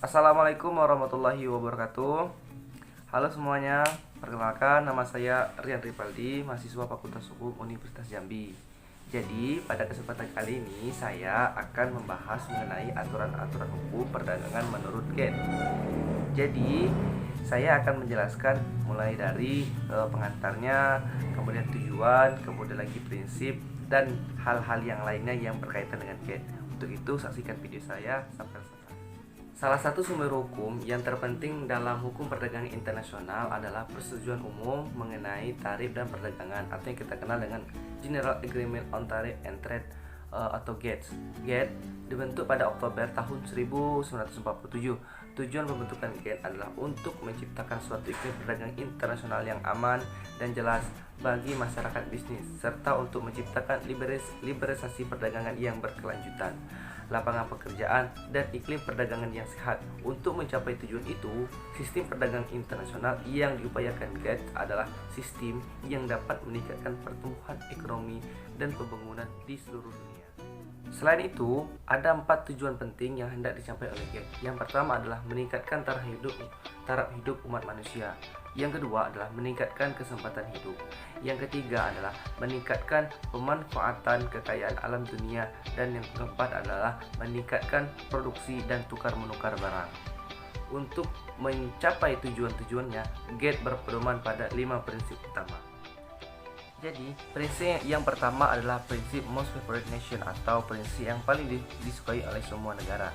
Assalamualaikum warahmatullahi wabarakatuh. Halo semuanya, perkenalkan nama saya Rian Ripaldi, mahasiswa Fakultas Hukum Universitas Jambi. Jadi pada kesempatan kali ini saya akan membahas mengenai aturan-aturan hukum perdagangan menurut GATT. Jadi saya akan menjelaskan mulai dari pengantarnya, kemudian tujuan, kemudian lagi prinsip dan hal-hal yang lainnya yang berkaitan dengan GATT. Untuk itu saksikan video saya sampai selesai. Salah satu sumber hukum yang terpenting dalam hukum perdagangan internasional adalah Persetujuan Umum mengenai Tarif dan Perdagangan atau yang kita kenal dengan General Agreement on Tariff and Trade atau GATT. GATT dibentuk pada Oktober tahun 1947. Tujuan pembentukan GATT adalah untuk menciptakan suatu iklim perdagangan internasional yang aman dan jelas bagi masyarakat bisnis serta untuk menciptakan liberalisasi perdagangan yang berkelanjutan, lapangan pekerjaan, dan iklim perdagangan yang sehat. Untuk mencapai tujuan itu, sistem perdagangan internasional yang diupayakan GATT adalah sistem yang dapat meningkatkan pertumbuhan ekonomi dan pembangunan di seluruh dunia. Selain itu, ada 4 tujuan penting yang hendak dicapai oleh GATT. Yang pertama adalah meningkatkan taraf hidup umat manusia. Yang kedua adalah meningkatkan kesempatan hidup. Yang ketiga adalah meningkatkan pemanfaatan kekayaan alam dunia. Dan yang keempat adalah meningkatkan produksi dan tukar menukar barang. Untuk mencapai tujuan-tujuannya, GATT berpedoman pada 5 prinsip utama. Jadi, prinsip yang pertama adalah prinsip most favored nation atau prinsip yang paling disukai oleh semua negara.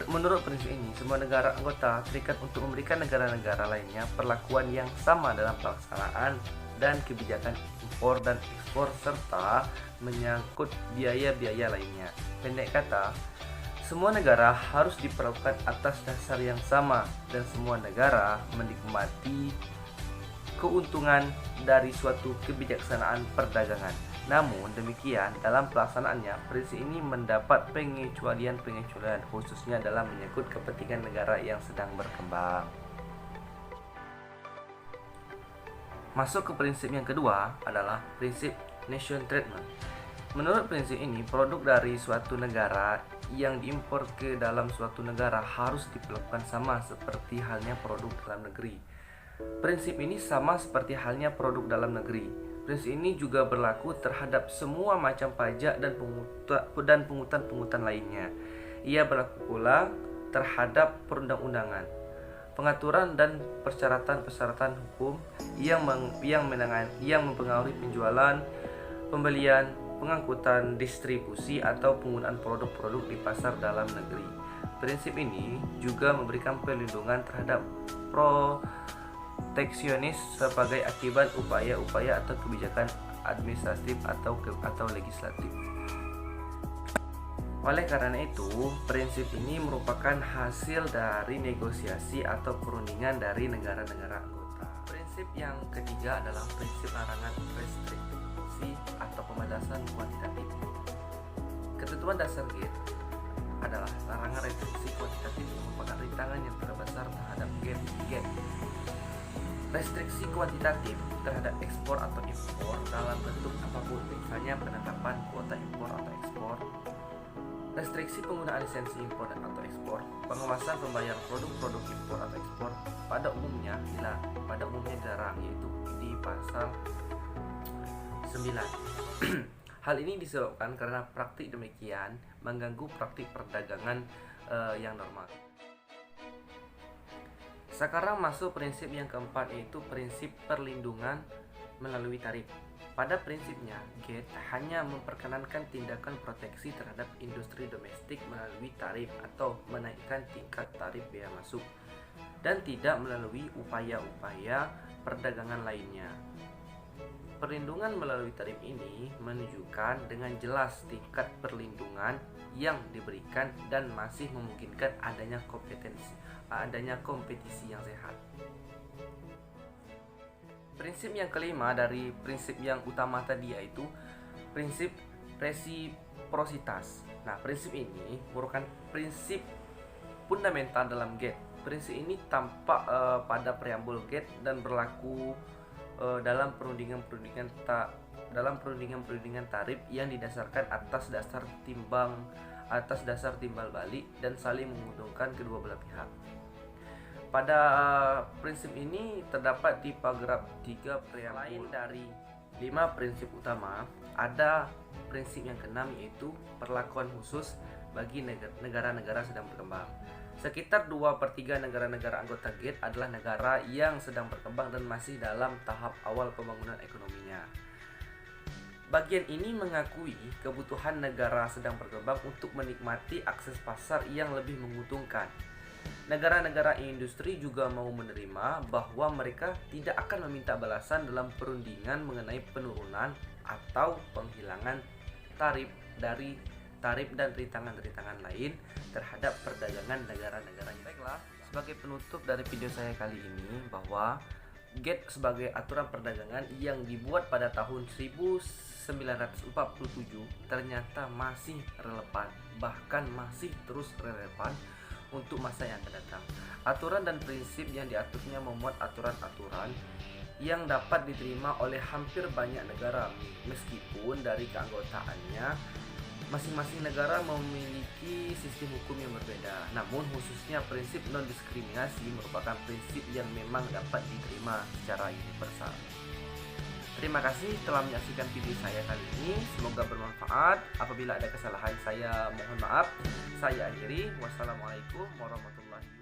Menurut prinsip ini, semua negara anggota terikat untuk memberikan negara-negara lainnya perlakuan yang sama dalam pelaksanaan dan kebijakan impor dan ekspor serta menyangkut biaya-biaya lainnya. Pendek kata, semua negara harus diperlakukan atas dasar yang sama dan semua negara menikmati keuntungan dari suatu kebijaksanaan perdagangan. Namun demikian, dalam pelaksanaannya, prinsip ini mendapat pengecualian khususnya dalam menyangkut kepentingan negara yang sedang berkembang. Masuk ke prinsip yang kedua adalah prinsip nation treatment. Menurut prinsip ini, produk dari suatu negara yang diimpor ke dalam suatu negara harus diperlakukan sama seperti halnya produk dalam negeri. Prinsip ini sama seperti halnya produk dalam negeri. Prinsip ini juga berlaku terhadap semua macam pajak dan pungutan lainnya. Ia berlaku pula terhadap perundang-undangan, pengaturan dan persyaratan-persyaratan hukum yang mempengaruhi penjualan, pembelian, pengangkutan, distribusi atau penggunaan produk-produk di pasar dalam negeri. Prinsip ini juga memberikan perlindungan terhadap proteksionis sebagai akibat upaya-upaya atau kebijakan administratif atau legislatif. Oleh karena itu, prinsip ini merupakan hasil dari negosiasi atau perundingan dari negara-negara anggota. Prinsip yang ketiga adalah prinsip larangan restriksi atau pembatasan kuantitatif. Ketentuan dasar GATT adalah larangan restriksi kuantitatif yang merupakan rintangan yang terbesar terhadap GATT. Restriksi kuantitatif terhadap ekspor atau impor dalam bentuk apapun, misalnya penetapan kuota impor atau ekspor, restriksi penggunaan lisensi impor dan atau ekspor, pengawasan pembayaran produk-produk impor atau ekspor pada umumnya dilarang, yaitu di pasal 9. Hal ini disebabkan karena praktik demikian mengganggu praktik perdagangan yang normal. Sekarang masuk prinsip yang keempat, yaitu prinsip perlindungan melalui tarif. Pada prinsipnya, GATT hanya memperkenankan tindakan proteksi terhadap industri domestik melalui tarif atau menaikkan tingkat tarif bea masuk, dan tidak melalui upaya-upaya perdagangan lainnya. Perlindungan melalui tarif ini menunjukkan dengan jelas tingkat perlindungan yang diberikan dan masih memungkinkan adanya kompetisi yang sehat. Prinsip yang kelima dari prinsip yang utama tadi yaitu prinsip resiprositas. Nah, prinsip ini merupakan prinsip fundamental dalam GATT. Prinsip ini tampak pada preambul GATT dan berlaku dalam perundingan tarif yang didasarkan atas dasar atas dasar timbal balik dan saling menguntungkan kedua belah pihak. Pada prinsip ini terdapat di paragraf 3 preambul. Lain dari 5 prinsip utama, ada prinsip yang keenam, yaitu perlakuan khusus bagi negara-negara sedang berkembang. Sekitar 2/3 negara-negara anggota GATT adalah negara yang sedang berkembang dan masih dalam tahap awal pembangunan ekonominya. Bagian ini mengakui kebutuhan negara sedang berkembang untuk menikmati akses pasar yang lebih menguntungkan. Negara-negara industri juga mau menerima bahwa mereka tidak akan meminta balasan dalam perundingan mengenai penurunan atau penghilangan tarif dan rintangan-rintangan lain terhadap perdagangan negara-negaranya. Baiklah, sebagai penutup dari video saya kali ini, bahwa GATT sebagai aturan perdagangan yang dibuat pada tahun 1947 ternyata masih relevan, bahkan masih terus relevan untuk masa yang akan datang. Aturan dan prinsip yang diaturnya memuat aturan-aturan yang dapat diterima oleh hampir banyak negara, meskipun dari keanggotaannya masing-masing negara memiliki sistem hukum yang berbeda. Namun khususnya prinsip non-diskriminasi merupakan prinsip yang memang dapat diterima secara universal. Terima kasih telah menyaksikan video saya kali ini. Semoga bermanfaat. Apabila ada kesalahan, saya mohon maaf. Saya akhiri. Wassalamualaikum warahmatullahi wabarakatuh.